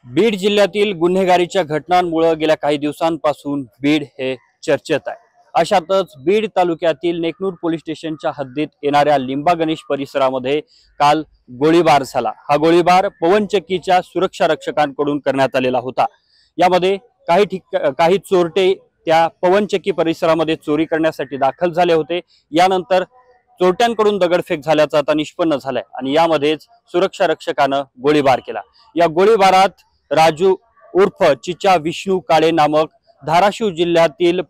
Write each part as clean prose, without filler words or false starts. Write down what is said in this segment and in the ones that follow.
बीड जिल्ह्यातील गुन्हेगारीच्या घटनांमुळे गेल्या काही दिवसांपासून बीड हे चर्चेत आहे। अशातच बीड तालुक्यातील नेकनूर पोलीस स्टेशनच्या हद्दीत येणाऱ्या लिंबा गणेश परिसरामध्ये काल गोळीबार झाला। हा गोळीबार पवनचक्कीच्या सुरक्षा रक्षकांकडून करण्यात आलेला होता। यामध्ये काही चोरटे त्या पवनचक्की परिसरामध्ये चोरी करण्यासाठी दाखल झाले होते। यानंतर चोरट्यांकडून दगडफेक झाल्याचं आता निष्पन्न झालंय आणि यामध्येच सुरक्षा रक्षकानं गोळीबार केला। या गोळीबारात राजू उर्फ चिचा विष्णू काळे नामक धाराशिव जिल्ह्यातील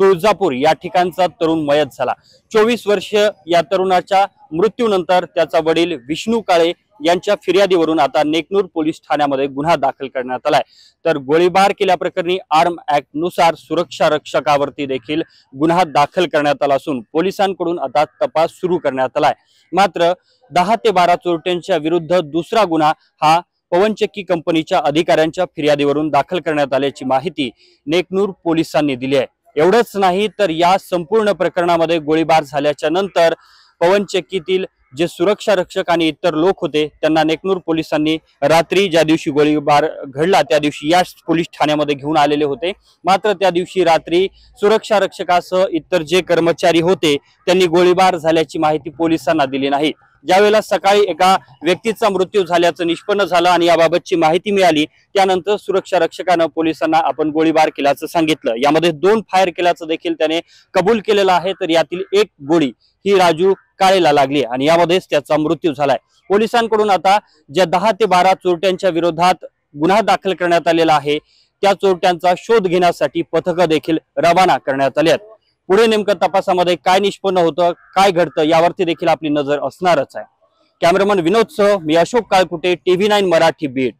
तुळजापूर या ठिकाणचा तरुण मयत झाला। 24 वर्षीय या तरुणाच्या मृत्यूनंतर त्याचा वडील विष्णू काळे यांच्या फिर्यादीवरून आता नेकनूर पोलीस ठाण्यामध्ये गुन्हा दाखल करण्यात आलाय। तर गोळीबार केल्याप्रकरणी आर्म ऍक्ट नुसार सुरक्षा रक्षकावरती देखील गुन्हा दाखल करण्यात आला असून पोलिसांकडून आता तपास सुरू करण्यात आलाय। मात्र 10 ते 12 चोरट्यांच्या विरुद्ध दुसरा गुन्हा हा पवनचक्की कंपनीच्या अधिकाऱ्यांच्या फिर्यादीवरून दाखल करण्यात आल्याची माहिती नेकनूर पोलिसांनी दिली आहे। एवढंच नाही तर या संपूर्ण प्रकरणामध्ये गोळीबार झाल्याच्या नंतर पवनचक्कीतील जे सुरक्षा रक्षक आणि इतर लोक होते त्यांना नेकनूर पोलिसांनी रात्री ज्या दिवशी गोळीबार घडला त्या दिवशी या पोलीस ठाण्यामध्ये घेऊन आलेले होते। मात्र त्या दिवशी रात्री सुरक्षा रक्षकासह इतर जे कर्मचारी होते त्यांनी गोळीबार झाल्याची माहिती पोलिसांना दिली नाही। ज्यावेळेला सकाळी एका व्यक्तीचा मृत्यू झाल्याचं निष्पन्न झालं आणि याबाबतची माहिती मिळाली त्यानंतर सुरक्षा रक्षकानं पोलिसांना आपण गोळीबार केल्याचं सांगितलं। यामध्ये 2 फायर केल्याचं देखील त्याने कबूल केलेलं आहे। तर यातील एक गोळी ही राजू काळेला लागली आणि यामध्येच त्याचा मृत्यू झालाय। पोलिसांकडून आता ज्या 10 ते 12 चोरट्यांच्या विरोधात गुन्हा दाखल करण्यात आलेला आहे त्या चोरट्यांचा शोध घेण्यासाठी पथकं देखील रवाना करण्यात आली आहेत। पुढे नेमकं तपासामध्ये काय निष्पन्न होतं, काय घडतं यावरती देखील आपली नजर असणारच आहे। कॅमेरामन विनोद सह मी अशोक काळकुटे, TV9 मराठी, बीड।